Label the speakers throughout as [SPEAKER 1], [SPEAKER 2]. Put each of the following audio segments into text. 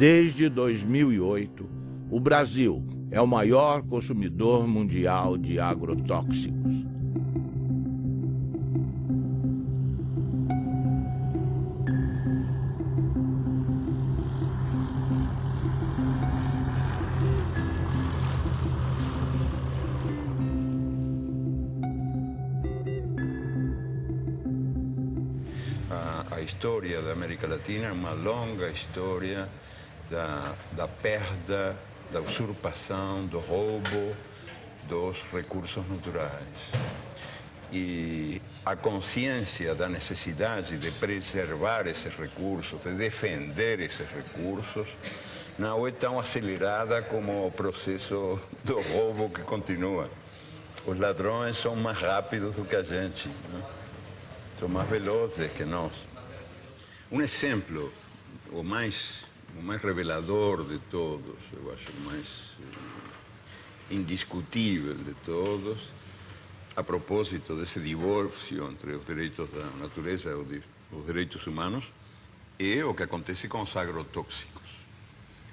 [SPEAKER 1] Desde 2008, o Brasil é o maior consumidor mundial de agrotóxicos.
[SPEAKER 2] A história da América Latina é uma longa história da perda, da usurpação, do roubo dos recursos naturais. E a consciência da necessidade de preservar esses recursos, de defender esses recursos, não é tão acelerada como o processo do roubo que continua. Os ladrões são mais rápidos do que a gente, né? São mais velozes que nós. Um exemplo, o mais revelador de todos, eu acho o mais indiscutível de todos, a propósito desse divórcio entre os direitos da natureza e os direitos humanos, é o que acontece com os agrotóxicos,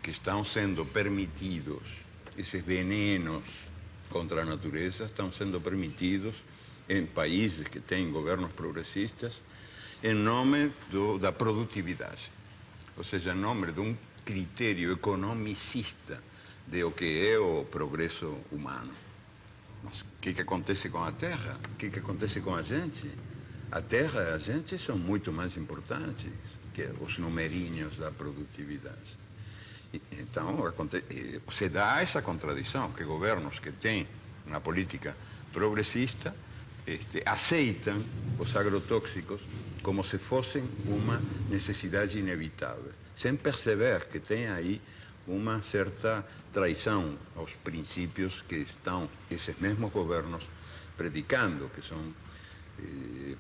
[SPEAKER 2] que estão sendo permitidos, esses venenos contra a natureza estão sendo permitidos em países que têm governos progressistas, em nome da produtividade. Ou seja, em nome de um critério economicista de o que é o progresso humano. Mas o que acontece com a terra? O que acontece com a gente? A terra e a gente são muito mais importantes que os numerinhos da produtividade. Então, se dá essa contradição, que governos que têm uma política progressista aceitam os agrotóxicos como se fossem uma necessidade inevitável, sem perceber que tem aí uma certa traição aos princípios que estão esses mesmos governos predicando, que são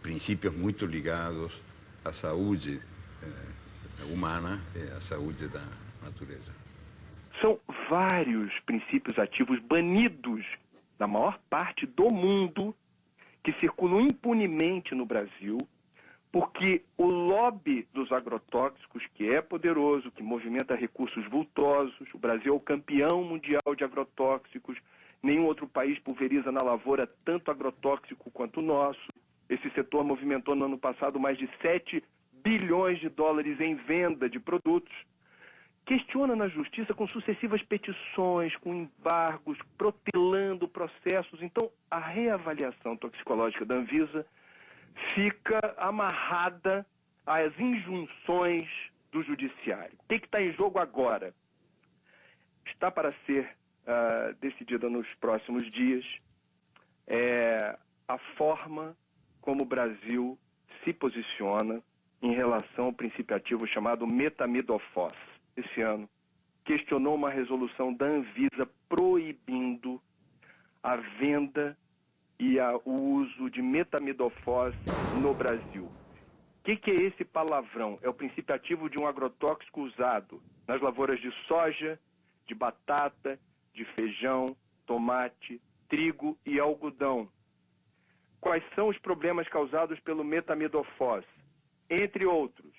[SPEAKER 2] princípios muito ligados à saúde humana e à saúde da natureza.
[SPEAKER 3] São vários princípios ativos banidos na maior parte do mundo que circulam impunemente no Brasil, porque o lobby dos agrotóxicos, que é poderoso, que movimenta recursos vultosos, o Brasil é o campeão mundial de agrotóxicos, nenhum outro país pulveriza na lavoura tanto agrotóxico quanto o nosso. Esse setor movimentou no ano passado mais de 7 bilhões de dólares em venda de produtos. Questiona na justiça com sucessivas petições, com embargos, protelando processos. Então, a reavaliação toxicológica da Anvisa fica amarrada às injunções do judiciário. O que está em jogo agora? Está para ser decidida nos próximos dias a forma como o Brasil se posiciona em relação ao princípio ativo chamado metamidofos. Esse ano, questionou uma resolução da Anvisa proibindo a venda e o uso de metamidofos no Brasil. O que é esse palavrão? É o princípio ativo de um agrotóxico usado nas lavouras de soja, de batata, de feijão, tomate, trigo e algodão. Quais são os problemas causados pelo metamidofos? Entre outros,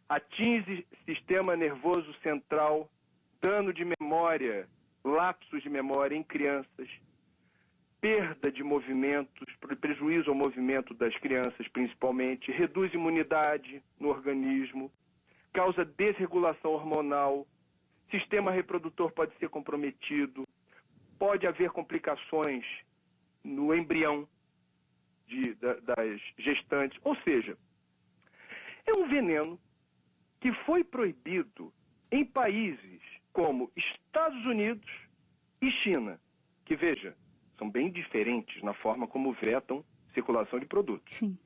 [SPEAKER 3] atinge sistema nervoso central, dano de memória, lapsos de memória em crianças, perda de movimentos, prejuízo ao movimento das crianças principalmente, reduz imunidade no organismo, causa desregulação hormonal, sistema reprodutor pode ser comprometido, pode haver complicações no embrião das gestantes, ou seja, é um veneno que foi proibido em países como Estados Unidos e China, que, veja, são bem diferentes na forma como vetam circulação de produtos.
[SPEAKER 4] Sim.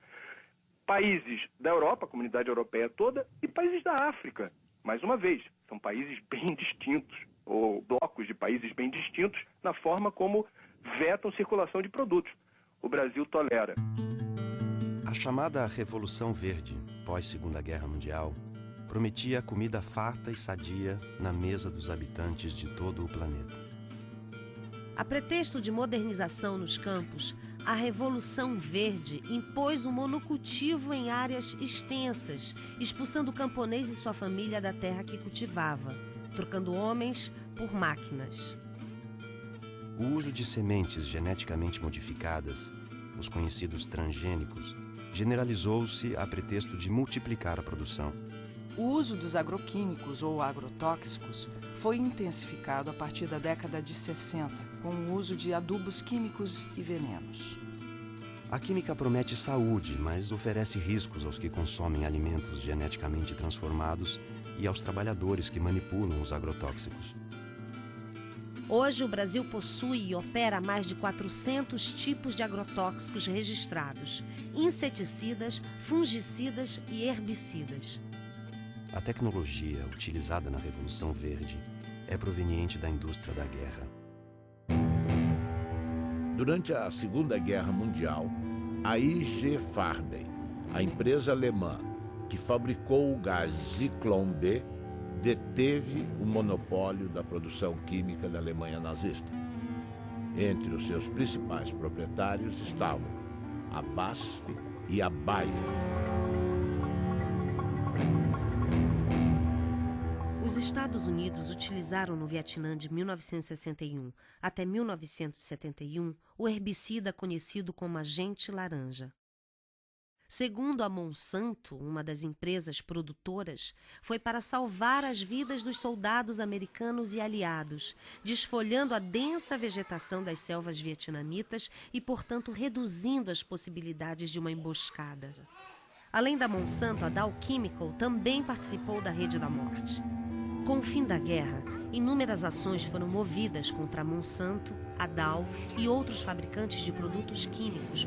[SPEAKER 3] Países da Europa, a comunidade europeia toda, e países da África. Mais uma vez, são países bem distintos, ou blocos de países bem distintos, na forma como vetam circulação de produtos. O Brasil tolera.
[SPEAKER 5] A chamada Revolução Verde, pós-Segunda Guerra Mundial, prometia comida farta e sadia na mesa dos habitantes de todo o planeta.
[SPEAKER 6] A pretexto de modernização nos campos,
[SPEAKER 4] a Revolução Verde impôs o monocultivo em áreas extensas, expulsando o camponês e sua família da terra que cultivava, trocando homens por máquinas.
[SPEAKER 5] O uso de sementes geneticamente modificadas, os conhecidos transgênicos, generalizou-se a pretexto de multiplicar a produção.
[SPEAKER 6] O uso dos agroquímicos ou agrotóxicos foi intensificado a partir da década de 60, com o uso de adubos químicos e venenos.
[SPEAKER 5] A química promete saúde, mas oferece riscos aos que consomem alimentos geneticamente transformados e aos trabalhadores que manipulam os agrotóxicos.
[SPEAKER 4] Hoje, o Brasil possui e opera mais de 400 tipos de agrotóxicos registrados, inseticidas, fungicidas e herbicidas.
[SPEAKER 5] A tecnologia utilizada na Revolução Verde é proveniente da indústria da guerra.
[SPEAKER 1] Durante a Segunda Guerra Mundial, a IG Farben, a empresa alemã que fabricou o gás Zyklon B, deteve o monopólio da produção química da Alemanha nazista. Entre os seus principais proprietários estavam a BASF e a Bayer.
[SPEAKER 4] Os Estados Unidos utilizaram no Vietnã de 1961 até 1971 o herbicida conhecido como agente laranja. Segundo a Monsanto, uma das empresas produtoras, foi para salvar as vidas dos soldados americanos e aliados, desfolhando a densa vegetação das selvas vietnamitas e, portanto, reduzindo as possibilidades de uma emboscada. Além da Monsanto, a Dow Chemical também participou da Rede da Morte. Com o fim da guerra, inúmeras ações foram movidas contra a Monsanto, a Dow e outros fabricantes de produtos químicos.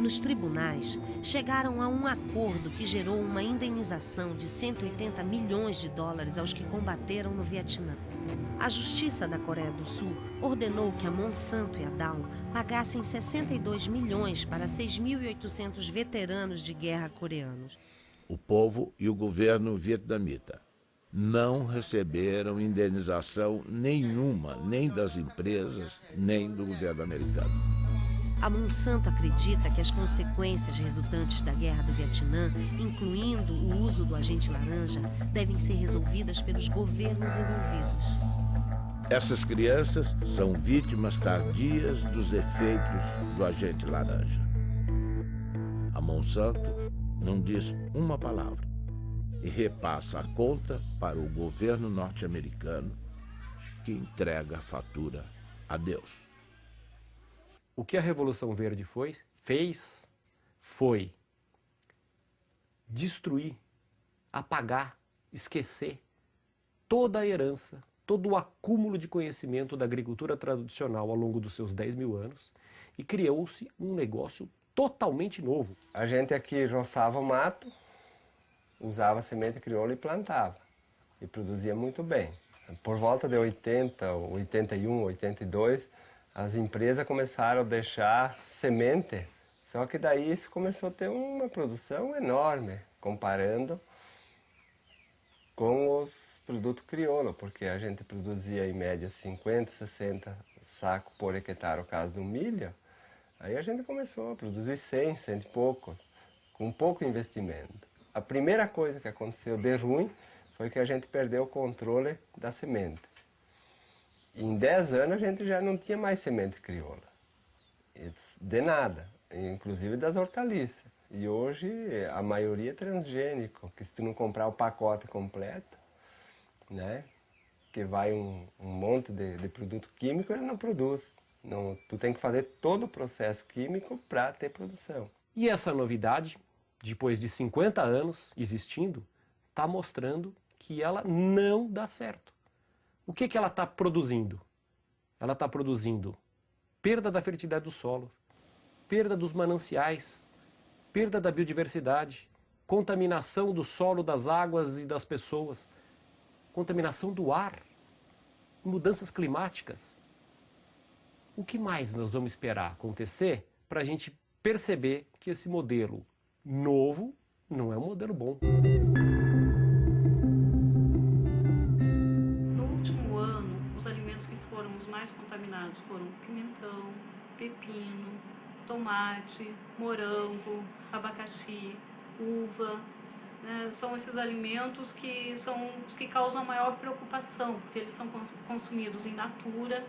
[SPEAKER 4] Nos tribunais, chegaram a um acordo que gerou uma indenização de 180 milhões de dólares aos que combateram no Vietnã. A Justiça da Coreia do Sul ordenou que a Monsanto e a Dow pagassem 62 milhões para 6.800 veteranos de guerra coreanos.
[SPEAKER 1] O povo e o governo vietnamita não receberam indenização nenhuma, nem das empresas, nem do governo americano.
[SPEAKER 4] A Monsanto acredita que as consequências resultantes da Guerra do Vietnã, incluindo o uso do agente laranja, devem ser resolvidas pelos governos envolvidos.
[SPEAKER 1] Essas crianças são vítimas tardias dos efeitos do agente laranja. A Monsanto não diz uma palavra e repassa a conta para o governo norte-americano, que entrega a fatura a Deus.
[SPEAKER 7] O que a Revolução Verde fez foi destruir, apagar, esquecer toda a herança, todo o acúmulo de conhecimento da agricultura tradicional ao longo dos seus 10 mil anos e criou-se um negócio totalmente novo.
[SPEAKER 8] A gente aqui roçava o mato, usava semente crioula e plantava. E produzia muito bem. Por volta de 80, 81, 82, as empresas começaram a deixar semente, só que daí isso começou a ter uma produção enorme, comparando com os produtos crioulo, porque a gente produzia em média 50, 60 sacos por hectare no caso do milho, aí a gente começou a produzir 100, 100 e poucos, com pouco investimento. A primeira coisa que aconteceu de ruim foi que a gente perdeu o controle da semente. Em 10 anos a gente já não tinha mais semente crioula, de nada, inclusive das hortaliças. E hoje a maioria é transgênico, que se tu não comprar o pacote completo, né, que vai um monte de produto químico, ele não produz. Não, tu tem que fazer todo o processo químico para ter produção.
[SPEAKER 7] E essa novidade, depois de 50 anos existindo, está mostrando que ela não dá certo. O que ela está produzindo? Ela está produzindo perda da fertilidade do solo, perda dos mananciais, perda da biodiversidade, contaminação do solo, das águas e das pessoas, contaminação do ar, mudanças climáticas. O que mais nós vamos esperar acontecer para a gente perceber que esse modelo novo não é um modelo bom?
[SPEAKER 9] No último ano, os alimentos que foram os mais contaminados foram pimentão, pepino, tomate, morango, abacaxi, uva. Né? São esses alimentos que são os que causam a maior preocupação, porque eles são consumidos in natura.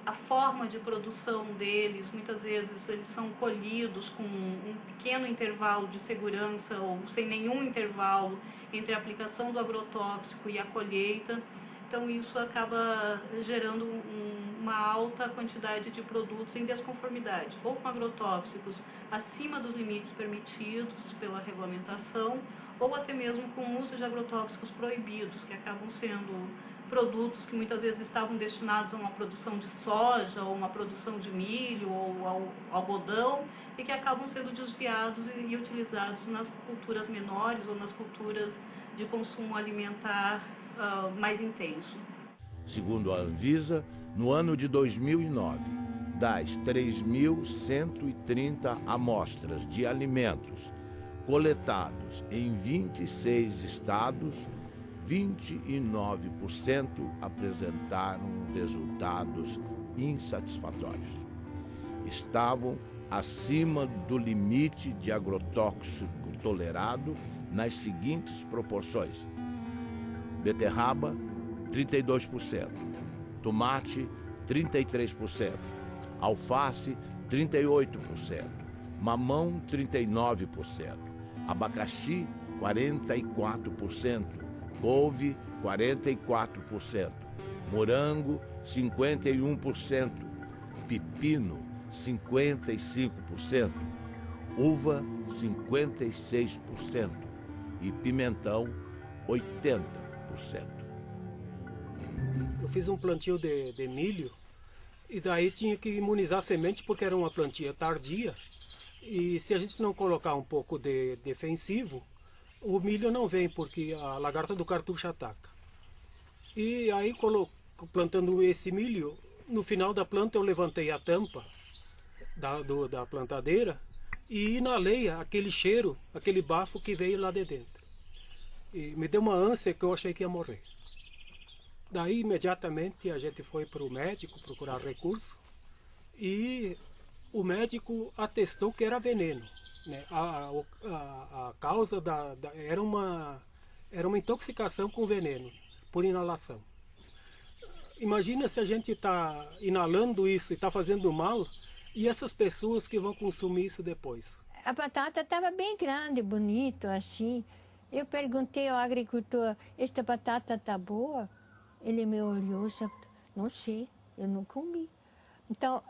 [SPEAKER 9] A forma de produção deles, muitas vezes eles são colhidos com um pequeno intervalo de segurança ou sem nenhum intervalo entre a aplicação do agrotóxico e a colheita. Então isso acaba gerando uma alta quantidade de produtos em desconformidade, ou com agrotóxicos acima dos limites permitidos pela regulamentação, ou até mesmo com o uso de agrotóxicos proibidos, que acabam sendo produtos que muitas vezes estavam destinados a uma produção de soja, ou uma produção de milho, ou ao algodão, e que acabam sendo desviados e utilizados nas culturas menores ou nas culturas de consumo alimentar mais intenso.
[SPEAKER 1] Segundo a Anvisa, no ano de 2009, das 3.130 amostras de alimentos coletados em 26 estados, 29% apresentaram resultados insatisfatórios. Estavam acima do limite de agrotóxico tolerado nas seguintes proporções: beterraba, 32%, tomate, 33%, alface, 38%, mamão, 39%, abacaxi, 44%, couve, 44%, morango, 51%, pepino, 55%, uva, 56% e pimentão, 80%.
[SPEAKER 10] Eu fiz um plantio de milho e daí tinha que imunizar a semente porque era uma plantia tardia. E se a gente não colocar um pouco de defensivo, o milho não vem porque a lagarta do cartucho ataca. E aí, plantando esse milho, no final da planta eu levantei a tampa da plantadeira e inalei aquele cheiro, aquele bafo que veio lá de dentro. E me deu uma ânsia que eu achei que ia morrer. Daí, imediatamente, a gente foi para o médico procurar recurso e o médico atestou que era veneno. Né? A causa era uma intoxicação com veneno, por inalação. Imagina se a gente está inalando isso e está fazendo mal, e essas pessoas que vão consumir isso depois.
[SPEAKER 11] A batata estava bem grande, bonito, assim. Eu perguntei ao agricultor, esta batata está boa? Ele me olhou e disse, não sei, eu não comi. Então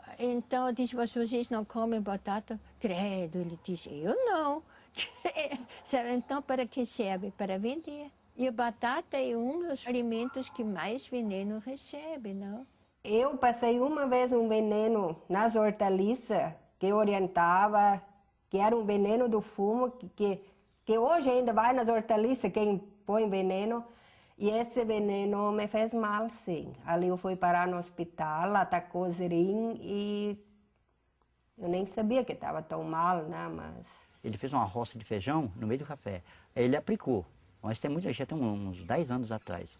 [SPEAKER 11] eu disse, mas vocês não comem batata? Credo, ele disse, eu não. Então, para que serve? Para vender. E a batata é um dos alimentos que mais veneno recebe, não?
[SPEAKER 12] Eu passei uma vez um veneno nas hortaliças que orientava, que era um veneno do fumo, que hoje ainda vai nas hortaliças quem põe veneno. E esse veneno me fez mal, sim. Ali eu fui parar no hospital, atacou o zerim e eu nem sabia que estava tão mal, né? Mas...
[SPEAKER 13] Ele fez uma roça de feijão no meio do café. Aí ele aplicou, mas já tem uns 10 anos atrás.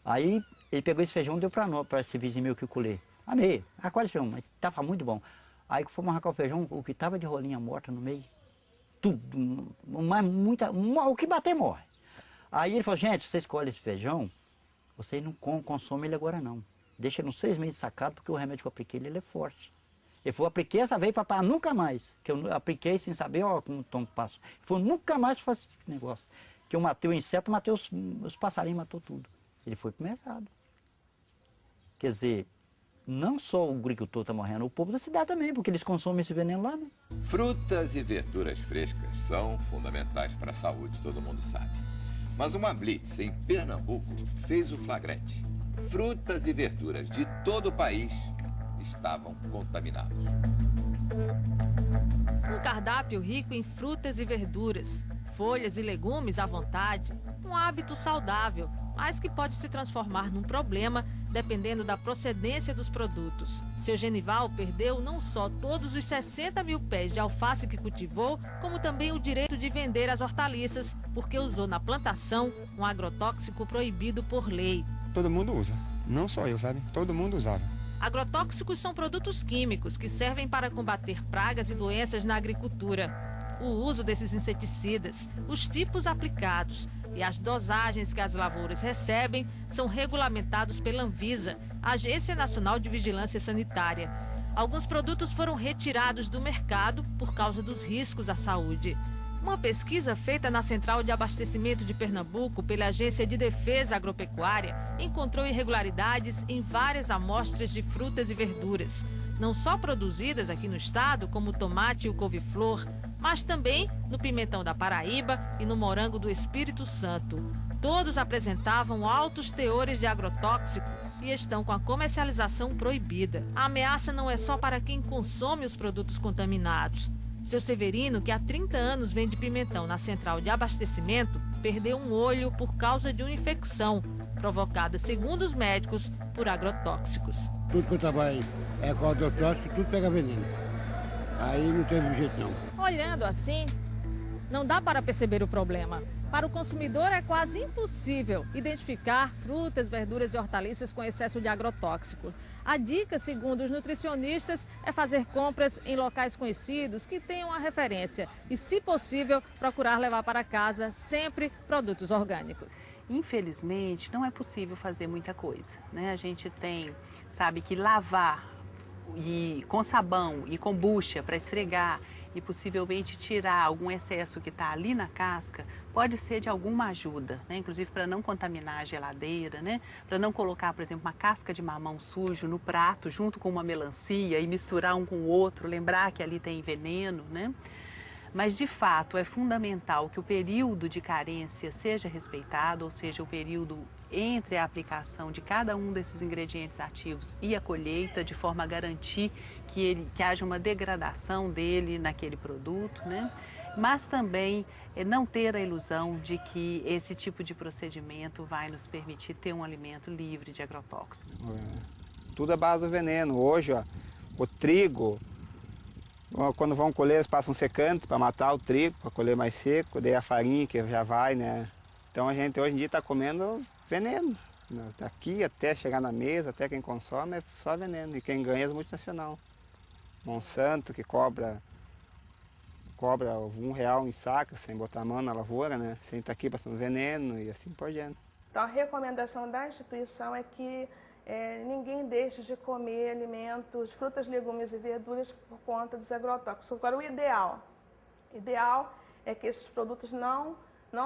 [SPEAKER 13] Aí ele pegou esse feijão e deu para esse vizinho meu que eu colhei. Amei, qual feijão, mas estava muito bom. Aí que fomos arrancar o feijão, o que estava de rolinha morta no meio, tudo, o que bater morre. Aí ele falou, gente, você escolhe esse feijão, você não consome ele agora não. Deixa ele uns 6 meses sacado, porque o remédio que eu apliquei ele é forte. Ele falou, apliquei essa vez para nunca mais. Que eu apliquei sem saber, ó, como tom passo. Ele falou, nunca mais faço esse negócio. Que eu matei o inseto, matei os passarinhos, matou tudo. Ele foi pro mercado. Quer dizer, não só o agricultor está morrendo, o povo da cidade também, porque eles consomem esse veneno lá, né?
[SPEAKER 14] Frutas e verduras frescas são fundamentais para a saúde, todo mundo sabe. Mas uma blitz em Pernambuco fez o flagrante. Frutas e verduras de todo o país estavam contaminados.
[SPEAKER 15] Um cardápio rico em frutas e verduras, folhas e legumes à vontade, um hábito saudável, mas que pode se transformar num problema dependendo da procedência dos produtos. Seu Genival perdeu não só todos os 60 mil pés de alface que cultivou, como também o direito de vender as hortaliças, porque usou na plantação um agrotóxico proibido por lei.
[SPEAKER 16] Todo mundo usa, não só eu, sabe? Todo mundo usava.
[SPEAKER 15] Agrotóxicos são produtos químicos que servem para combater pragas e doenças na agricultura. O uso desses inseticidas, os tipos aplicados e as dosagens que as lavouras recebem são regulamentados pela Anvisa, Agência Nacional de Vigilância Sanitária. Alguns produtos foram retirados do mercado por causa dos riscos à saúde. Uma pesquisa feita na Central de Abastecimento de Pernambuco pela Agência de Defesa Agropecuária encontrou irregularidades em várias amostras de frutas e verduras, não só produzidas aqui no estado, como o tomate e o couve-flor, mas também no pimentão da Paraíba e no morango do Espírito Santo. Todos apresentavam altos teores de agrotóxico e estão com a comercialização proibida. A ameaça não é só para quem consome os produtos contaminados. Seu Severino, que há 30 anos vende pimentão na central de abastecimento, perdeu um olho por causa de uma infecção provocada, segundo os médicos, por agrotóxicos.
[SPEAKER 16] Tudo que eu trabalho é com agrotóxico, tudo pega veneno. Aí não teve jeito não.
[SPEAKER 15] Olhando assim, não dá para perceber o problema. Para o consumidor é quase impossível identificar frutas, verduras e hortaliças com excesso de agrotóxico. A dica, segundo os nutricionistas, é fazer compras em locais conhecidos que tenham a referência e, se possível, procurar levar para casa sempre produtos orgânicos.
[SPEAKER 17] Infelizmente, não é possível fazer muita coisa, né? A gente sabe que lavar com sabão e com bucha para esfregar e possivelmente tirar algum excesso que está ali na casca, pode ser de alguma ajuda, né? Inclusive para não contaminar a geladeira, né? Para não colocar, por exemplo, uma casca de mamão sujo no prato junto com uma melancia e misturar um com o outro, lembrar que ali tem veneno, né? Mas, de fato, é fundamental que o período de carência seja respeitado, ou seja, o período entre a aplicação de cada um desses ingredientes ativos e a colheita, de forma a garantir que haja uma degradação dele naquele produto, né? Mas também não ter a ilusão de que esse tipo de procedimento vai nos permitir ter um alimento livre de agrotóxicos.
[SPEAKER 18] Tudo é base do veneno. Hoje, ó, o trigo, quando vão colher, eles passam secante para matar o trigo, para colher mais seco, daí a farinha que já vai, né? Então a gente hoje em dia está comendo veneno. Daqui até chegar na mesa, até quem consome, é só veneno. E quem ganha é as multinacionais. Monsanto, que cobra R$1 em saca, sem botar a mão na lavoura, né? Sem estar aqui passando veneno e assim por diante.
[SPEAKER 19] Então a recomendação da instituição é que ninguém deixe de comer alimentos, frutas, legumes e verduras por conta dos agrotóxicos. Agora, o ideal é que esses produtos não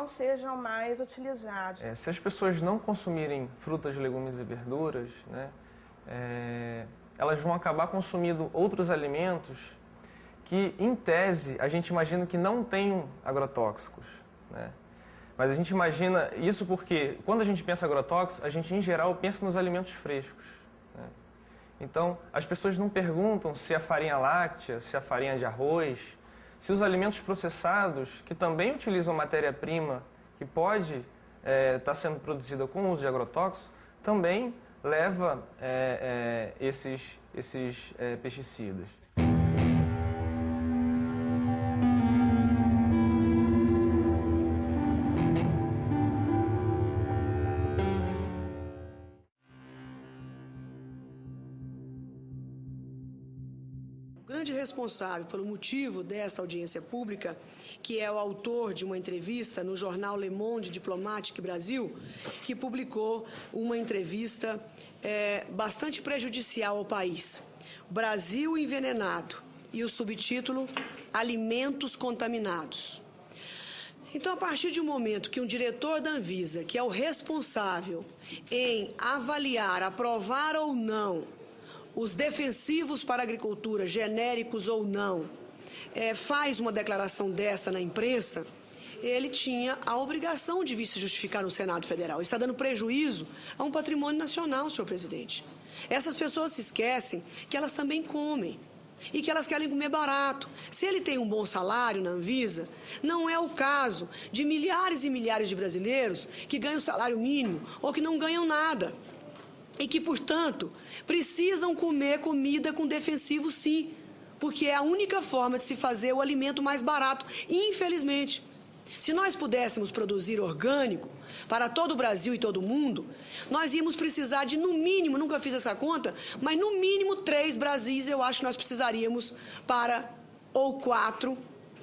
[SPEAKER 19] sejam mais utilizados.
[SPEAKER 20] Se as pessoas não consumirem frutas, legumes e verduras, né, elas vão acabar consumindo outros alimentos que, em tese, a gente imagina que não tenham agrotóxicos, né? Mas a gente imagina isso porque, quando a gente pensa em agrotóxicos, a gente, em geral, pensa nos alimentos frescos, né? Então, as pessoas não perguntam se a farinha láctea, se a farinha de arroz, se os alimentos processados, que também utilizam matéria-prima que pode estar sendo produzida com o uso de agrotóxicos, também leva esses pesticidas.
[SPEAKER 21] Responsável pelo motivo desta audiência pública, que é o autor de uma entrevista no jornal Le Monde Diplomatique Brasil, que publicou uma entrevista bastante prejudicial ao país. Brasil envenenado, e o subtítulo Alimentos contaminados. Então, a partir de um momento que um diretor da Anvisa, que é o responsável em avaliar, aprovar ou não os defensivos para a agricultura, genéricos ou não, faz uma declaração dessa na imprensa, ele tinha a obrigação de vir se justificar no Senado Federal. Ele está dando prejuízo a um patrimônio nacional, senhor presidente. Essas pessoas se esquecem que elas também comem e que elas querem comer barato. Se ele tem um bom salário na Anvisa, não é o caso de milhares e milhares de brasileiros que ganham salário mínimo ou que não ganham nada. E que, portanto, precisam comer comida com defensivo, sim, porque é a única forma de se fazer o alimento mais barato, infelizmente. Se nós pudéssemos produzir orgânico para todo o Brasil e todo o mundo, nós íamos precisar de, no mínimo, nunca fiz essa conta, mas no mínimo 3 Brasis eu acho que nós precisaríamos ou 4,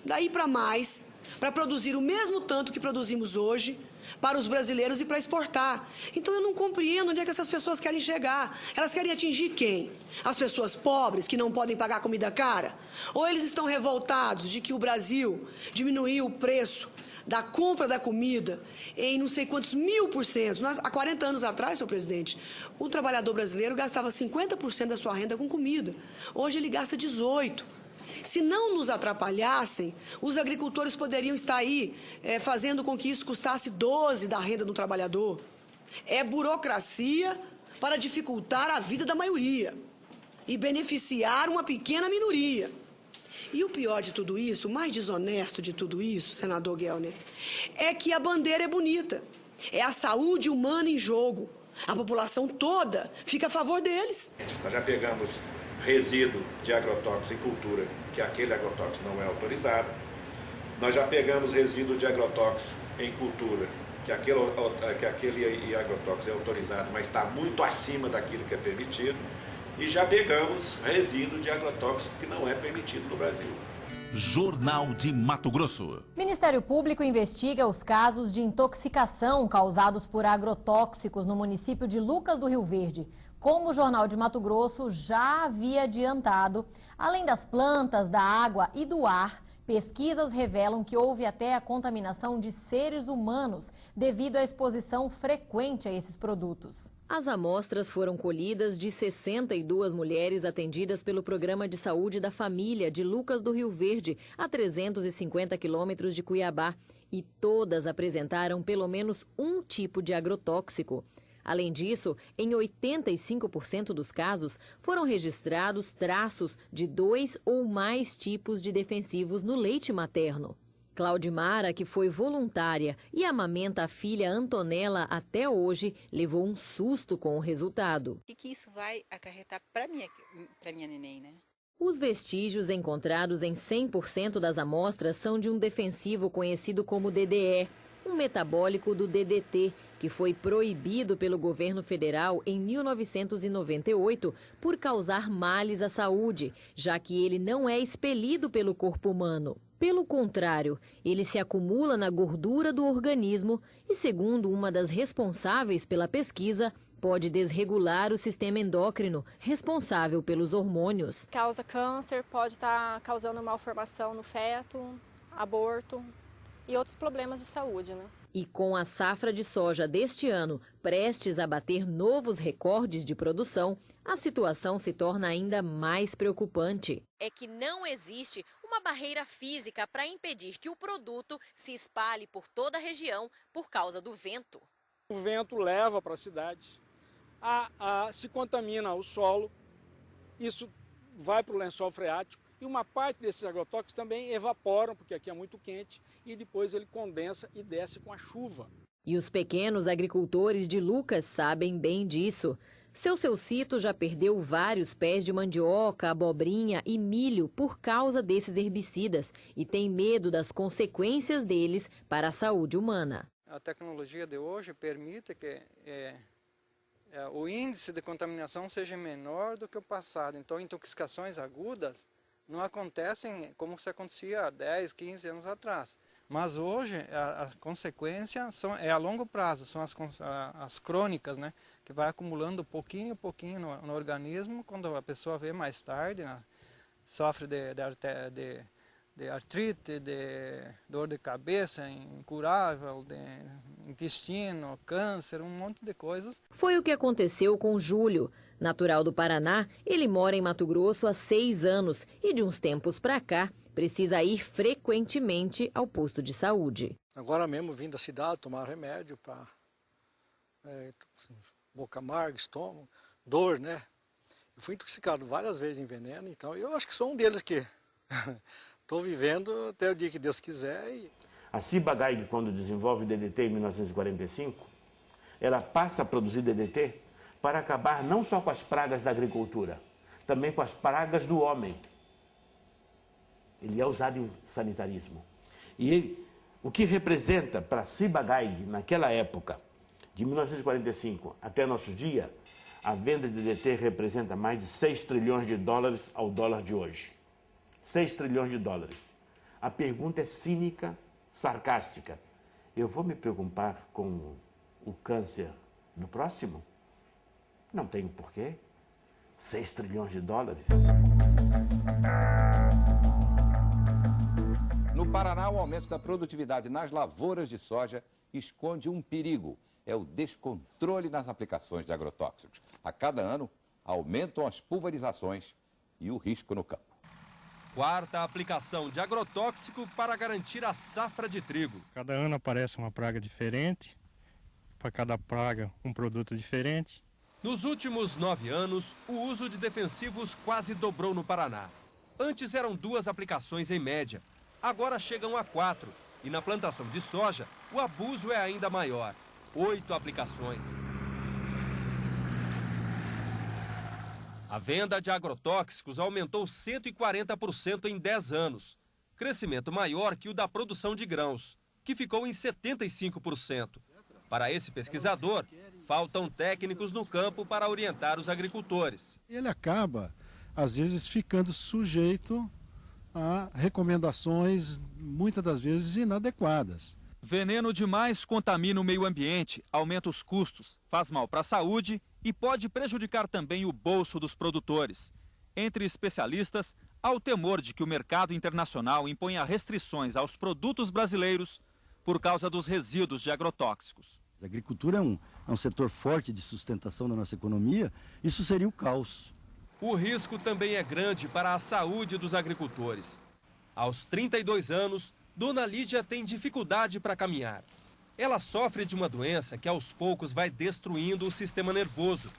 [SPEAKER 21] daí para mais, para produzir o mesmo tanto que produzimos hoje para os brasileiros e para exportar. Então eu não compreendo onde é que essas pessoas querem chegar. Elas querem atingir quem? As pessoas pobres que não podem pagar comida cara? Ou eles estão revoltados de que o Brasil diminuiu o preço da compra da comida em não sei quantos 1000%. Há 40 anos atrás, senhor presidente, o trabalhador brasileiro gastava 50% da sua renda com comida. Hoje ele gasta 18%. Se não nos atrapalhassem, os agricultores poderiam estar aí fazendo com que isso custasse 12% da renda do trabalhador. É burocracia para dificultar a vida da maioria e beneficiar uma pequena minoria. E o pior de tudo isso, o mais desonesto de tudo isso, senador Gelner, é que a bandeira é bonita. É a saúde humana em jogo. A população toda fica a favor deles.
[SPEAKER 2] Nós já pegamos resíduo de agrotóxico em cultura, que aquele agrotóxico não é autorizado. Nós já pegamos resíduo de agrotóxico em cultura, que aquele agrotóxico é autorizado, mas está muito acima daquilo que é permitido. E já pegamos resíduo de agrotóxico que não é permitido no Brasil.
[SPEAKER 22] Jornal de Mato Grosso. Ministério Público investiga os casos de intoxicação causados por agrotóxicos no município de Lucas do Rio Verde. Como o Jornal de Mato Grosso já havia adiantado, além das plantas, da água e do ar, pesquisas revelam que houve até a contaminação de seres humanos devido à exposição frequente a esses produtos.
[SPEAKER 23] As amostras foram colhidas de 62 mulheres atendidas pelo Programa de Saúde da Família de Lucas do Rio Verde, a 350 quilômetros de Cuiabá, e todas apresentaram pelo menos um tipo de agrotóxico. Além disso, em 85% dos casos, foram registrados traços de 2 ou mais tipos de defensivos no leite materno. Claudimara, que foi voluntária e amamenta a filha Antonella até hoje, levou um susto com o resultado.
[SPEAKER 24] O que isso vai acarretar para minha neném, né?
[SPEAKER 23] Os vestígios encontrados em 100% das amostras são de um defensivo conhecido como DDE, um metabólico do DDT, que foi proibido pelo governo federal em 1998 por causar males à saúde, já que ele não é expelido pelo corpo humano. Pelo contrário, ele se acumula na gordura do organismo e, segundo uma das responsáveis pela pesquisa, pode desregular o sistema endócrino, responsável pelos hormônios.
[SPEAKER 25] Causa câncer, pode estar causando malformação no feto, aborto e outros problemas de saúde, né?
[SPEAKER 23] E com a safra de soja deste ano prestes a bater novos recordes de produção, a situação se torna ainda mais preocupante. É que não existe uma barreira física para impedir que o produto se espalhe por toda a região por causa do vento.
[SPEAKER 26] O vento leva para a cidade, se contamina o solo, isso vai para o lençol freático e uma parte desses agrotóxicos também evaporam, porque aqui é muito quente, e depois ele condensa e desce com a chuva.
[SPEAKER 23] E os pequenos agricultores de Lucas sabem bem disso. Seu Cito já perdeu vários pés de mandioca, abobrinha e milho por causa desses herbicidas e tem medo das consequências deles para a saúde humana.
[SPEAKER 27] A tecnologia de hoje permite que o índice de contaminação seja menor do que o passado. Então, intoxicações agudas não acontecem como se acontecia há 10, 15 anos atrás. Mas hoje a consequência é a longo prazo, são as crônicas, né? Que vai acumulando pouquinho a pouquinho no organismo. Quando a pessoa vê mais tarde, né? Sofre de artrite, de dor de cabeça incurável, de intestino, câncer, um monte de coisas.
[SPEAKER 23] Foi o que aconteceu com Júlio. Natural do Paraná, ele mora em Mato Grosso há 6 anos e de uns tempos para cá precisa ir frequentemente ao posto de saúde.
[SPEAKER 28] Agora mesmo vim da cidade tomar remédio para boca amarga, estômago, dor, né? Eu fui intoxicado várias vezes em veneno, então eu acho que sou um deles que estou vivendo até o dia que Deus quiser.
[SPEAKER 29] A Ciba-Geigy, quando desenvolve o DDT em 1945, ela passa a produzir DDT para acabar não só com as pragas da agricultura, também com as pragas do homem. Ele é usado em sanitarismo. E O que representa para Ciba-Geigy, naquela época, de 1945 até nosso dia, a venda de DDT representa mais de 6 trilhões de dólares ao dólar de hoje. 6 trilhões de dólares. A pergunta é cínica, sarcástica. Eu vou me preocupar com o câncer do próximo? Não tenho porquê. 6 trilhões de dólares.
[SPEAKER 14] No Paraná, o aumento da produtividade nas lavouras de soja esconde um perigo. É o descontrole nas aplicações de agrotóxicos. A cada ano, aumentam as pulverizações e o risco no campo.
[SPEAKER 1] Quarta aplicação de agrotóxico para garantir a safra de trigo.
[SPEAKER 3] Cada ano aparece uma praga diferente, para cada praga um produto diferente.
[SPEAKER 1] Nos últimos 9 anos, o uso de defensivos quase dobrou no Paraná. Antes eram 2 aplicações em média, agora chegam a 4. E na plantação de soja, o abuso é ainda maior. 8 aplicações. A venda de agrotóxicos aumentou 140% em 10 anos. Crescimento maior que o da produção de grãos, que ficou em 75%. Para esse pesquisador, faltam técnicos no campo para orientar os agricultores.
[SPEAKER 4] Ele acaba, às vezes, ficando sujeito a recomendações, muitas das vezes, inadequadas.
[SPEAKER 1] Veneno demais contamina o meio ambiente, aumenta os custos, faz mal para a saúde e pode prejudicar também o bolso dos produtores. Entre especialistas, há o temor de que o mercado internacional imponha restrições aos produtos brasileiros por causa dos resíduos de agrotóxicos.
[SPEAKER 5] A agricultura é um setor forte de sustentação da nossa economia, isso seria o caos.
[SPEAKER 1] O risco também é grande para a saúde dos agricultores. Aos 32 anos, Dona Lídia tem dificuldade para caminhar. Ela sofre de uma doença que aos poucos vai destruindo o sistema nervoso,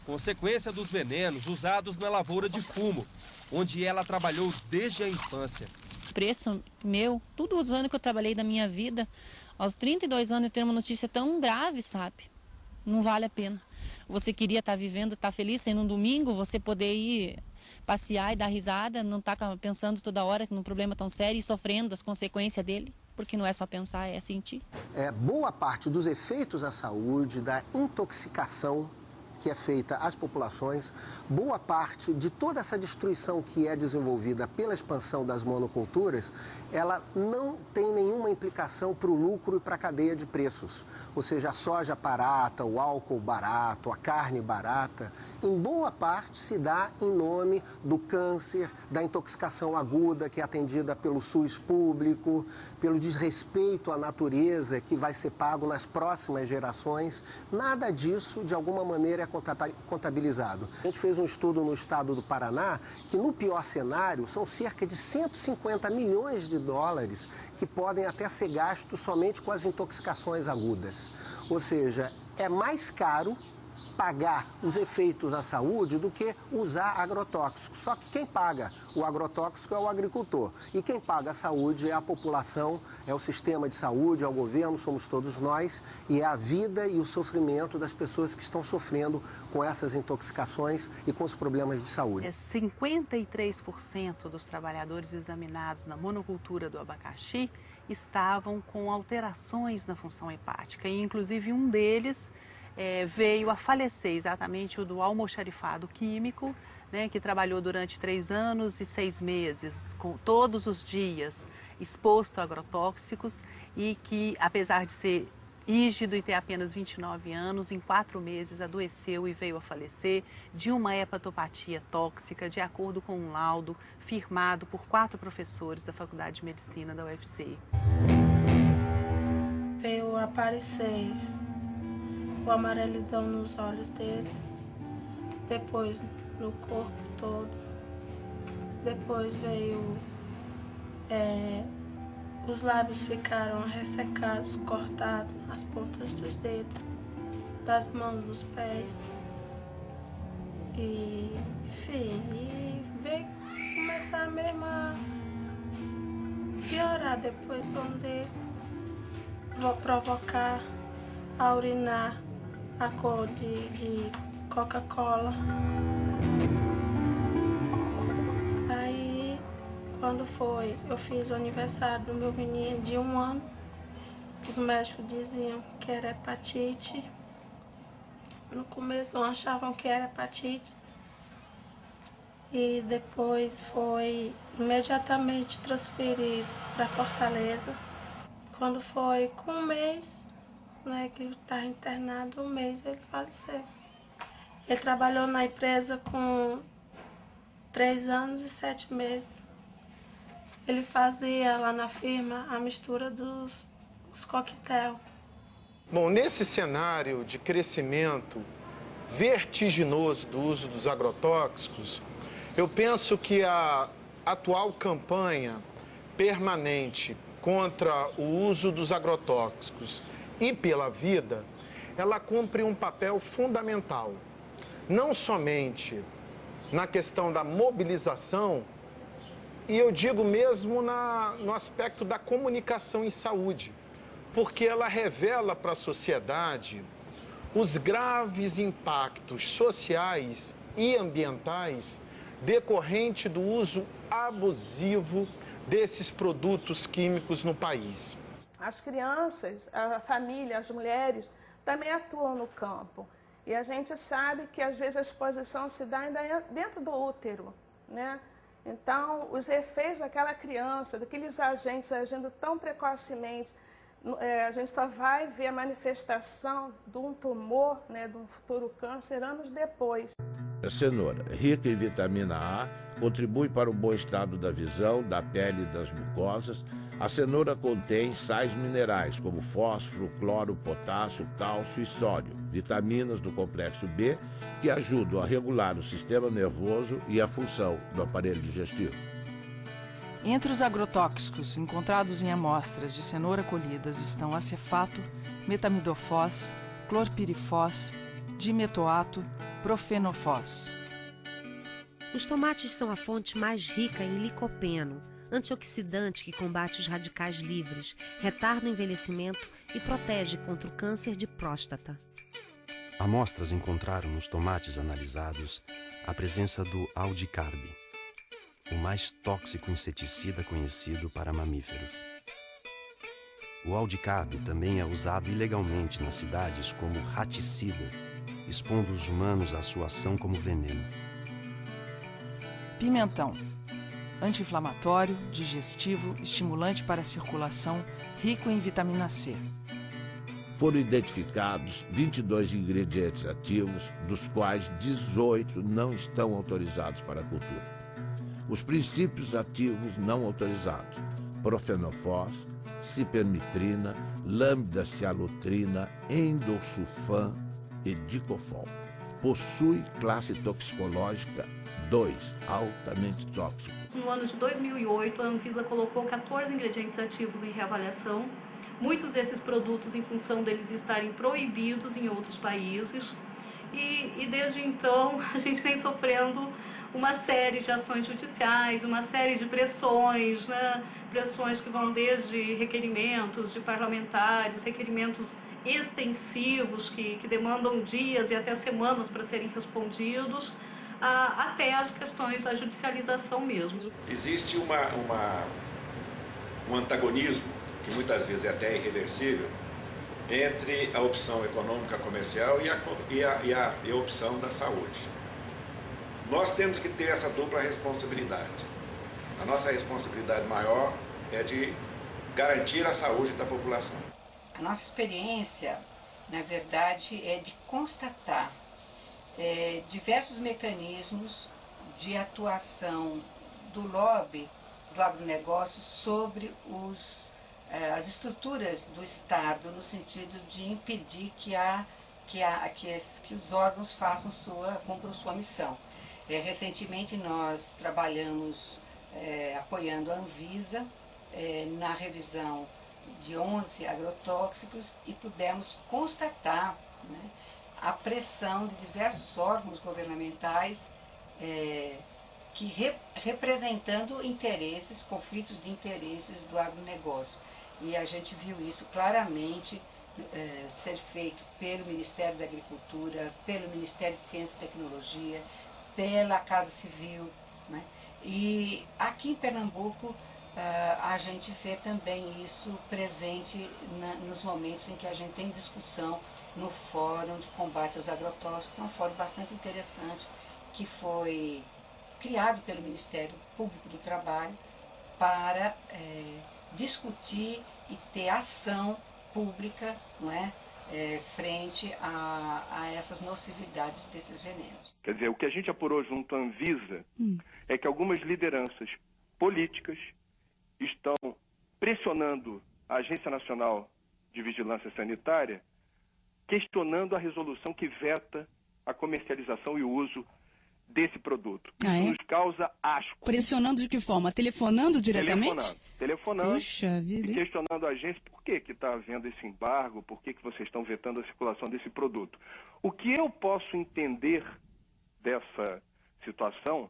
[SPEAKER 1] consequência dos venenos usados na lavoura de fumo, onde ela trabalhou desde a infância.
[SPEAKER 6] Preço meu, todos os anos que eu trabalhei da minha vida, aos 32 anos eu ter uma notícia tão grave, sabe? Não vale a pena. Você queria estar vivendo, estar feliz, sendo um domingo, você poder ir passear e dar risada, não estar pensando toda hora num problema tão sério e sofrendo as consequências dele, porque não é só pensar, é sentir.
[SPEAKER 7] Boa parte dos efeitos à saúde, da intoxicação que é feita às populações, boa parte de toda essa destruição que é desenvolvida pela expansão das monoculturas, ela não tem nenhuma implicação para o lucro e para a cadeia de preços. Ou seja, a soja barata, o álcool barato, a carne barata, em boa parte se dá em nome do câncer, da intoxicação aguda que é atendida pelo SUS público, pelo desrespeito à natureza que vai ser pago nas próximas gerações. Nada disso, de alguma maneira, é contabilizado. A gente fez um estudo no estado do Paraná que, no pior cenário, são cerca de 150 milhões de dólares que podem até ser gastos somente com as intoxicações agudas. Ou seja, é mais caro pagar os efeitos à saúde do que usar agrotóxicos. Só que quem paga o agrotóxico é o agricultor. E quem paga a saúde é a população, é o sistema de saúde, é o governo, somos todos nós. E é a vida e o sofrimento das pessoas que estão sofrendo com essas intoxicações e com os problemas de saúde.
[SPEAKER 17] 53% dos trabalhadores examinados na monocultura do abacaxi estavam com alterações na função hepática. E, inclusive, um deles veio a falecer, exatamente o do almoxarifado químico, né, que trabalhou durante 3 anos e 6 meses, todos os dias, exposto a agrotóxicos e que, apesar de ser rígido e ter apenas 29 anos, em 4 meses adoeceu e veio a falecer de uma hepatopatia tóxica, de acordo com um laudo firmado por 4 professores da Faculdade de Medicina da UFC.
[SPEAKER 8] Veio aparecer o amarelidão nos olhos dele, depois no corpo todo, depois veio, os lábios ficaram ressecados, cortados, as pontas dos dedos, das mãos, dos pés, e enfim, e veio começar mesmo a piorar depois, onde vou provocar a urinar a cor de Coca-Cola. Aí, quando foi, eu fiz o aniversário do meu menino de 1 ano, Os médicos diziam que era hepatite. No começo achavam que era hepatite. E depois foi imediatamente transferido para Fortaleza. Quando foi com um mês, né, que ele estava internado, um mês ele faleceu. Ele trabalhou na empresa com 3 anos e 7 meses. Ele fazia lá na firma a mistura dos coquetel.
[SPEAKER 9] Bom, nesse cenário de crescimento vertiginoso do uso dos agrotóxicos, eu penso que a atual campanha permanente contra o uso dos agrotóxicos e pela vida, ela cumpre um papel fundamental, não somente na questão da mobilização, e eu digo mesmo no aspecto da comunicação em saúde, porque ela revela para a sociedade os graves impactos sociais e ambientais decorrente do uso abusivo desses produtos químicos no país.
[SPEAKER 10] As crianças, a família, as mulheres também atuam no campo. E a gente sabe que às vezes a exposição se dá ainda dentro do útero, né? Então, os efeitos daquela criança, daqueles agentes agindo tão precocemente, a gente só vai ver a manifestação de um tumor, né, de um futuro câncer, anos depois.
[SPEAKER 11] A cenoura, rica em vitamina A, contribui para o bom estado da visão, da pele e das mucosas. A cenoura contém sais minerais como fósforo, cloro, potássio, cálcio e sódio, vitaminas do complexo B, que ajudam a regular o sistema nervoso e a função do aparelho digestivo.
[SPEAKER 12] Entre os agrotóxicos encontrados em amostras de cenoura colhidas estão acefato, metamidofós, clorpirifós, dimetoato, profenofós.
[SPEAKER 13] Os tomates são a fonte mais rica em licopeno, antioxidante que combate os radicais livres, retarda o envelhecimento e protege contra o câncer de próstata.
[SPEAKER 15] Amostras encontraram nos tomates analisados a presença do aldicarb, o mais tóxico inseticida conhecido para mamíferos. O aldicarb também é usado ilegalmente nas cidades como raticida, expondo os humanos à sua ação como veneno.
[SPEAKER 12] Pimentão. Anti-inflamatório, digestivo, estimulante para a circulação, rico em vitamina C.
[SPEAKER 11] Foram identificados 22 ingredientes ativos, dos quais 18 não estão autorizados para a cultura. Os princípios ativos não autorizados: profenofós, cipermitrina, lambda-cialotrina, endosulfan e dicofol. Possui classe toxicológica 2, altamente tóxico.
[SPEAKER 16] No ano de 2008, a Anvisa colocou 14 ingredientes ativos em reavaliação. Muitos desses produtos, em função deles estarem proibidos em outros países. E desde então, a gente vem sofrendo uma série de ações judiciais, uma série de pressões, né? Pressões que vão desde requerimentos de parlamentares, requerimentos extensivos que demandam dias e até semanas para serem respondidos, até as questões da judicialização mesmo.
[SPEAKER 2] Existe um antagonismo, que muitas vezes é até irreversível, entre a opção econômica comercial e a opção da saúde. Nós temos que ter essa dupla responsabilidade. A nossa responsabilidade maior é de garantir a saúde da população.
[SPEAKER 18] A nossa experiência, na verdade, é de constatar diversos mecanismos de atuação do lobby do agronegócio sobre as estruturas do Estado, no sentido de impedir que os órgãos cumpram sua missão. Recentemente nós trabalhamos apoiando a Anvisa na revisão de 11 agrotóxicos e pudemos constatar, né, a pressão de diversos órgãos governamentais representando interesses, conflitos de interesses do agronegócio. E a gente viu isso claramente ser feito pelo Ministério da Agricultura, pelo Ministério de Ciência e Tecnologia, pela Casa Civil, né? E aqui em Pernambuco a gente vê também isso presente nos momentos em que a gente tem discussão no Fórum de Combate aos Agrotóxicos, que é um fórum bastante interessante, que foi criado pelo Ministério Público do Trabalho para discutir e ter ação pública, não é, frente a essas nocividades desses venenos.
[SPEAKER 19] Quer dizer, o que a gente apurou junto à Anvisa é que algumas lideranças políticas estão pressionando a Agência Nacional de Vigilância Sanitária, questionando a resolução que veta a comercialização e o uso desse produto. Isso nos causa asco.
[SPEAKER 20] Pressionando de que forma? Telefonando diretamente?
[SPEAKER 19] Telefonando
[SPEAKER 20] Puxa vida,
[SPEAKER 19] e questionando a agência por que está havendo esse embargo, por que vocês estão vetando a circulação desse produto. O que eu posso entender dessa situação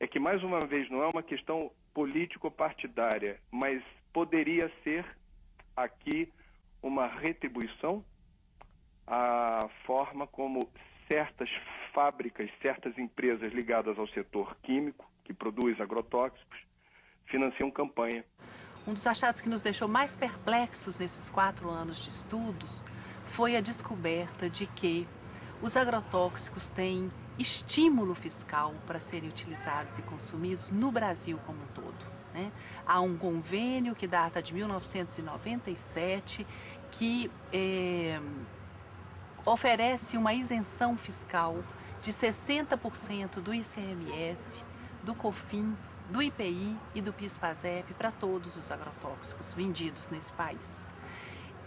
[SPEAKER 19] é que, mais uma vez, não é uma questão político-partidária, mas poderia ser aqui uma retribuição à forma como certas fábricas, certas empresas ligadas ao setor químico, que produz agrotóxicos, financiam campanha.
[SPEAKER 17] Um dos achados que nos deixou mais perplexos nesses 4 anos de estudos foi a descoberta de que os agrotóxicos têm estímulo fiscal para serem utilizados e consumidos no Brasil como um todo, né? Há um convênio que data de 1997 que oferece uma isenção fiscal de 60% do ICMS, do COFINS, do IPI e do PIS/PASEP para todos os agrotóxicos vendidos nesse país.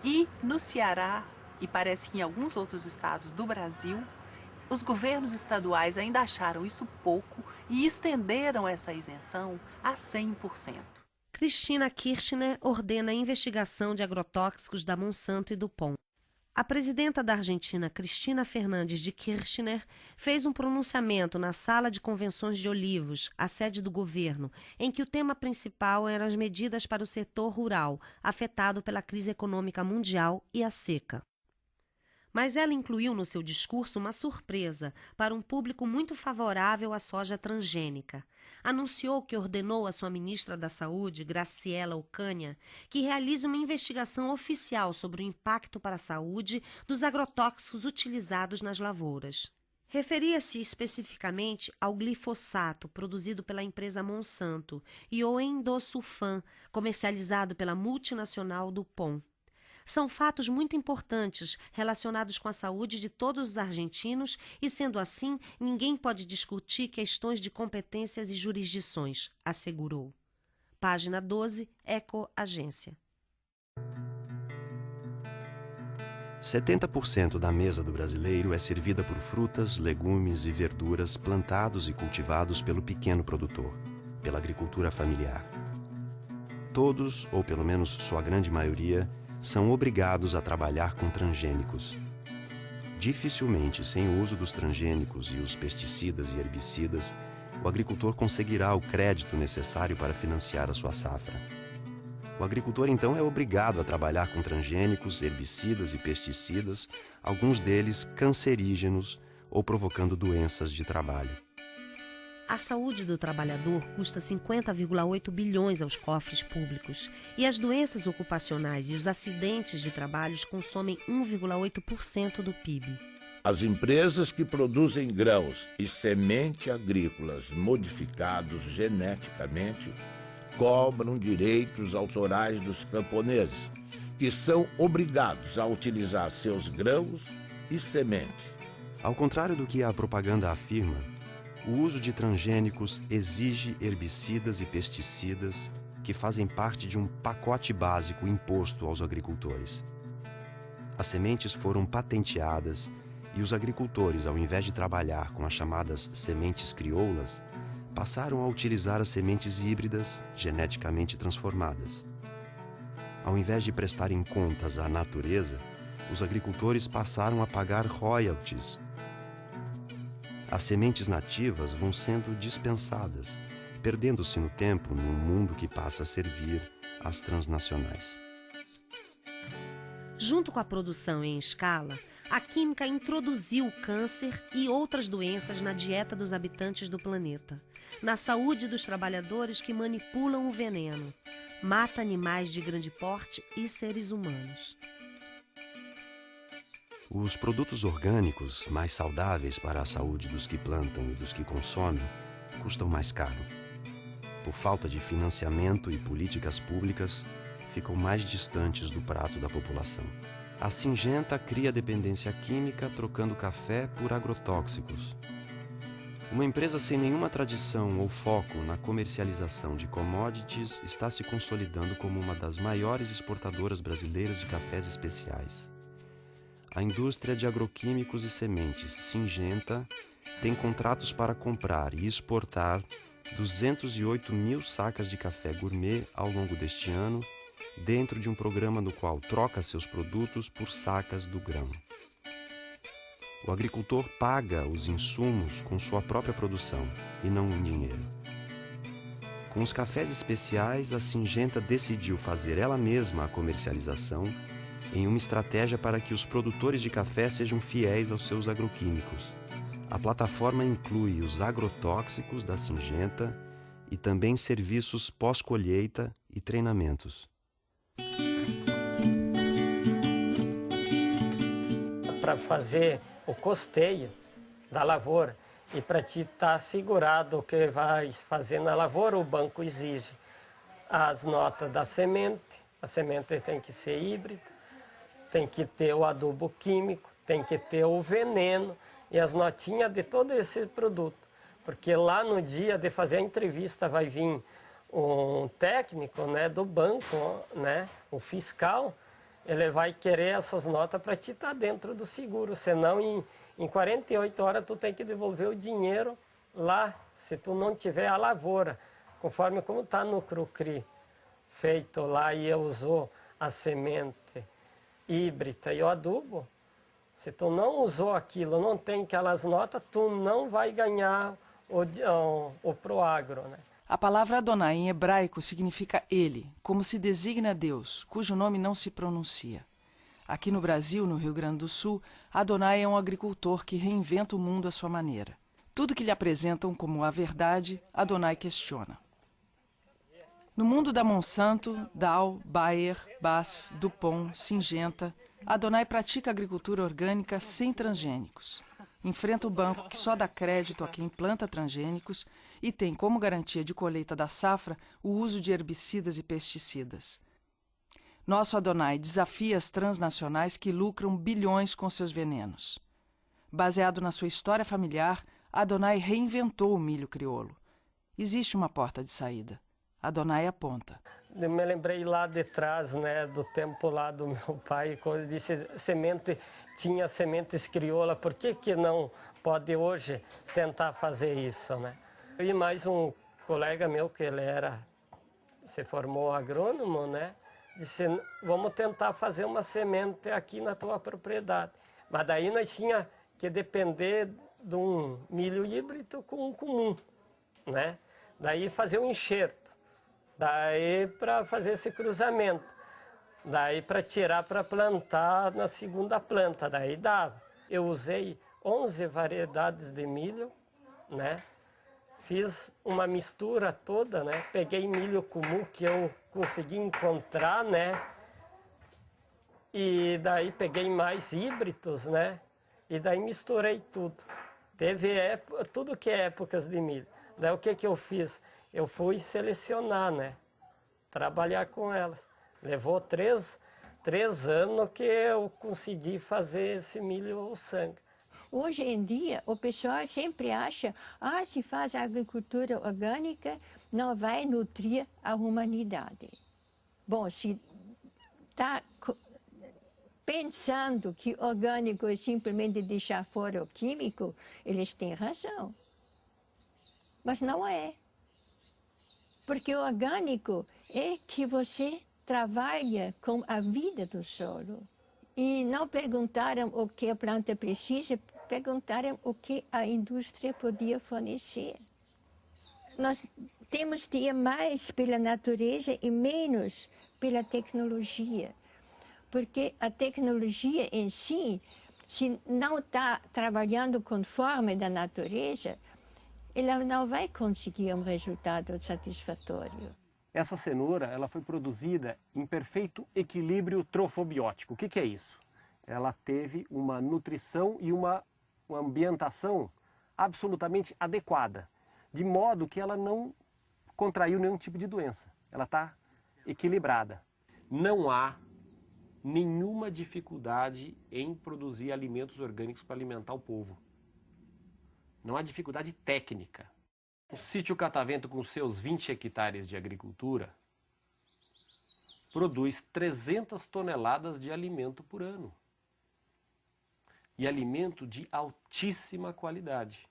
[SPEAKER 17] E no Ceará, e parece que em alguns outros estados do Brasil, os governos estaduais ainda acharam isso pouco e estenderam essa isenção a 100%.
[SPEAKER 13] Cristina Kirchner ordena a investigação de agrotóxicos da Monsanto e do POM. A presidenta da Argentina, Cristina Fernandes de Kirchner, fez um pronunciamento na Sala de Convenções de Olivos, a sede do governo, em que o tema principal eram as medidas para o setor rural, afetado pela crise econômica mundial e a seca. Mas ela incluiu no seu discurso uma surpresa para um público muito favorável à soja transgênica. Anunciou que ordenou à sua ministra da Saúde, Graciela Ocaña, que realize uma investigação oficial sobre o impacto para a saúde dos agrotóxicos utilizados nas lavouras. Referia-se especificamente ao glifosato, produzido pela empresa Monsanto, e ao endosulfan, comercializado pela multinacional do POM. São fatos muito importantes relacionados com a saúde de todos os argentinos e, sendo assim, ninguém pode discutir questões de competências e jurisdições, assegurou. Página 12, Eco Agência.
[SPEAKER 15] 70% da mesa do brasileiro é servida por frutas, legumes e verduras plantados e cultivados pelo pequeno produtor, pela agricultura familiar. Todos, ou pelo menos sua grande maioria, são obrigados a trabalhar com transgênicos. Dificilmente, sem o uso dos transgênicos e os pesticidas e herbicidas, o agricultor conseguirá o crédito necessário para financiar a sua safra. O agricultor, então, é obrigado a trabalhar com transgênicos, herbicidas e pesticidas, alguns deles cancerígenos ou provocando doenças de trabalho.
[SPEAKER 13] A saúde do trabalhador custa 50,8 bilhões aos cofres públicos e as doenças ocupacionais e os acidentes de trabalho consomem 1,8% do PIB.
[SPEAKER 11] As empresas que produzem grãos e semente agrícolas modificados geneticamente cobram direitos autorais dos camponeses, que são obrigados a utilizar seus grãos e semente.
[SPEAKER 15] Ao contrário do que a propaganda afirma, o uso de transgênicos exige herbicidas e pesticidas que fazem parte de um pacote básico imposto aos agricultores. As sementes foram patenteadas e os agricultores, ao invés de trabalhar com as chamadas sementes crioulas, passaram a utilizar as sementes híbridas geneticamente transformadas. Ao invés de prestarem contas à natureza, os agricultores passaram a pagar royalties. As sementes nativas vão sendo dispensadas, perdendo-se no tempo num mundo que passa a servir às transnacionais.
[SPEAKER 13] Junto com a produção em escala, a química introduziu o câncer e outras doenças na dieta dos habitantes do planeta. na saúde dos trabalhadores que manipulam o veneno. Mata animais de grande porte e seres humanos.
[SPEAKER 15] Os produtos orgânicos, mais saudáveis para a saúde dos que plantam e dos que consomem, custam mais caro. Por falta de financiamento e políticas públicas, ficam mais distantes do prato da população. A Syngenta cria dependência química trocando café por agrotóxicos. Uma empresa sem nenhuma tradição ou foco na comercialização de commodities está se consolidando como uma das maiores exportadoras brasileiras de cafés especiais. A indústria de agroquímicos e sementes, Syngenta, tem contratos para comprar e exportar 208 mil sacas de café gourmet ao longo deste ano, dentro de um programa no qual troca seus produtos por sacas do grão. O agricultor paga os insumos com sua própria produção e não em dinheiro. Com os cafés especiais, a Syngenta decidiu fazer ela mesma a comercialização em uma estratégia para que os produtores de café sejam fiéis aos seus agroquímicos. A plataforma inclui os agrotóxicos da Syngenta e também serviços pós-colheita e treinamentos.
[SPEAKER 21] Para fazer o custeio da lavoura e para te estar assegurado o que vai fazer na lavoura, o banco exige as notas da semente. A semente tem que ser híbrida, tem que ter o adubo químico, tem que ter o veneno e as notinhas de todo esse produto. Porque lá no dia de fazer a entrevista vai vir um técnico, né, do banco, né, um fiscal, ele vai querer essas notas para te estar dentro do seguro, senão em 48 horas tu tem que devolver o dinheiro lá, se tu não tiver a lavoura, conforme como está no Crucri, feito lá e usou a semente híbrida e o adubo, se tu não usou aquilo, não tem aquelas notas, tu não vai ganhar o Proagro, né?
[SPEAKER 12] A palavra Adonai em hebraico significa ele, como se designa Deus, cujo nome não se pronuncia. Aqui no Brasil, no Rio Grande do Sul, Adonai é um agricultor que reinventa o mundo à sua maneira. Tudo que lhe apresentam como a verdade, Adonai questiona. No mundo da Monsanto, Dow, Bayer, BASF, DuPont, Syngenta, Adonai pratica agricultura orgânica sem transgênicos. Enfrenta o banco que só dá crédito a quem planta transgênicos e tem como garantia de colheita da safra o uso de herbicidas e pesticidas. Nosso Adonai desafia as transnacionais que lucram bilhões com seus venenos. Baseado na sua história familiar, Adonai reinventou o milho crioulo. Existe uma porta de saída. Adonai aponta.
[SPEAKER 21] Eu me lembrei lá de trás, né, do tempo lá do meu pai, quando disse tinha sementes crioula, por que não pode hoje tentar fazer isso, né? E mais um colega meu, que ele se formou agrônomo, né, disse, vamos tentar fazer uma semente aqui na tua propriedade. Mas daí nós tinha que depender de um milho híbrido com um comum, né? Daí fazer um enxerto. Daí para fazer esse cruzamento, daí para tirar para plantar na segunda planta, daí dava. Eu usei 11 variedades de milho, né? Fiz uma mistura toda, né? Peguei milho comum que eu consegui encontrar, né? E daí peguei mais híbridos, né? E daí misturei tudo. Teve tudo que é épocas de milho. Daí o que eu fiz? Eu fui selecionar, né? Trabalhar com elas. Levou três anos que eu consegui fazer esse milho sangue.
[SPEAKER 22] Hoje em dia, o pessoal sempre acha, se faz agricultura orgânica, não vai nutrir a humanidade. Bom, se está pensando que orgânico é simplesmente deixar fora o químico, eles têm razão. Mas não é. Porque o orgânico é que você trabalha com a vida do solo. E não perguntaram o que a planta precisa, perguntaram o que a indústria podia fornecer. Nós temos de ir mais pela natureza e menos pela tecnologia. Porque a tecnologia em si, se não está trabalhando conforme da natureza, ela não vai conseguir um resultado satisfatório.
[SPEAKER 3] Essa cenoura ela foi produzida em perfeito equilíbrio trofobiótico. O que é isso? Ela teve uma nutrição e uma ambientação absolutamente adequada, de modo que ela não contraiu nenhum tipo de doença. Ela está equilibrada. Não há nenhuma dificuldade em produzir alimentos orgânicos para alimentar o povo. Não há dificuldade técnica. O sítio Catavento, com seus 20 hectares de agricultura, produz 300 toneladas de alimento por ano. E alimento de altíssima qualidade.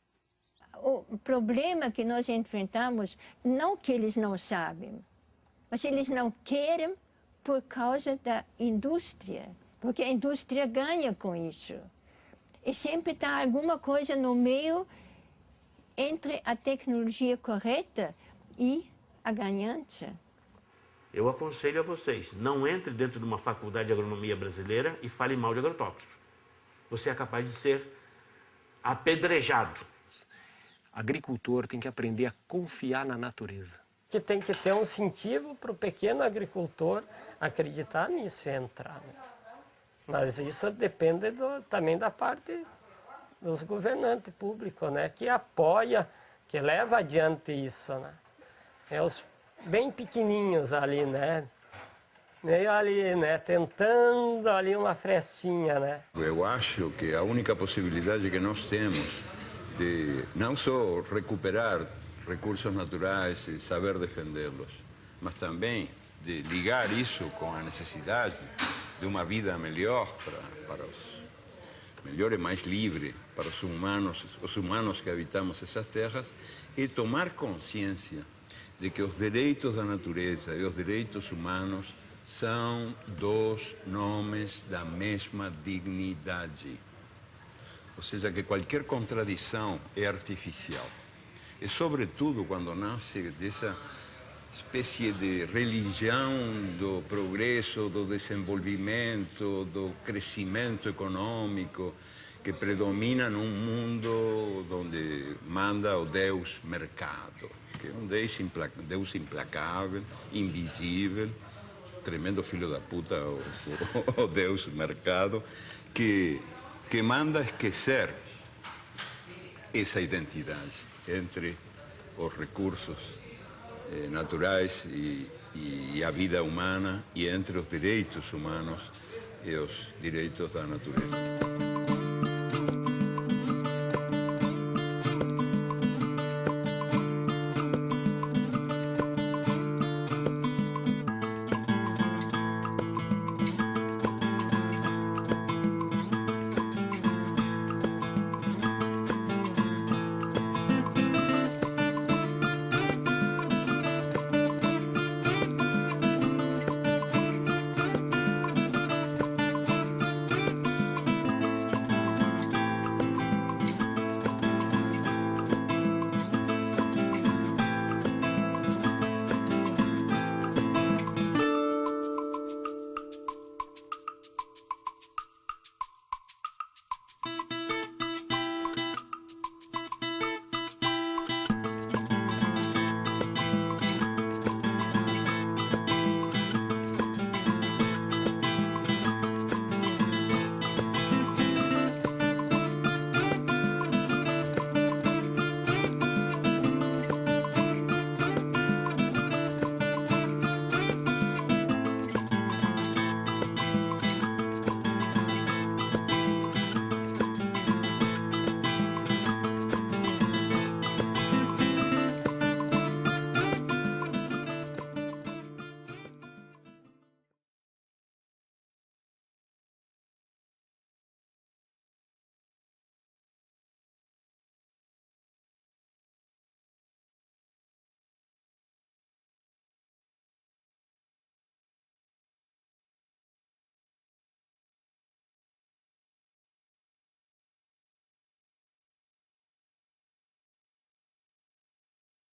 [SPEAKER 22] O problema que nós enfrentamos, não que eles não sabem, mas eles não querem por causa da indústria, porque a indústria ganha com isso. E sempre está alguma coisa no meio entre a tecnologia correta e a ganância.
[SPEAKER 14] Eu aconselho a vocês, não entre dentro de uma faculdade de agronomia brasileira e fale mal de agrotóxicos. Você é capaz de ser apedrejado.
[SPEAKER 3] Agricultor tem que aprender a confiar na natureza.
[SPEAKER 21] Que tem que ter um incentivo para o pequeno agricultor acreditar nisso e entrar. Né? Mas isso depende também da parte dos governantes públicos, né? Que apoia, que leva adiante isso. Né? É os bem pequenininhos ali, né? Meio ali, né? Tentando ali uma frestinha, né?
[SPEAKER 23] Eu acho que a única possibilidade que nós temos de não só recuperar recursos naturais e saber defendê-los, mas também de ligar isso com a necessidade de uma vida melhor para os melhor e mais livre para os humanos que habitamos essas terras, e tomar consciência de que os direitos da natureza e os direitos humanos são dois nomes da mesma dignidade. Ou seja, que qualquer contradição é artificial. E, sobretudo, quando nasce dessa espécie de religião do progresso, do desenvolvimento, do crescimento econômico, que predomina num mundo onde manda o Deus mercado, que é um Deus implacável, invisível, tremendo filho da puta, o Deus mercado, que manda esquecer essa identidade entre os recursos naturais e a vida humana, e entre os direitos humanos e os direitos da natureza.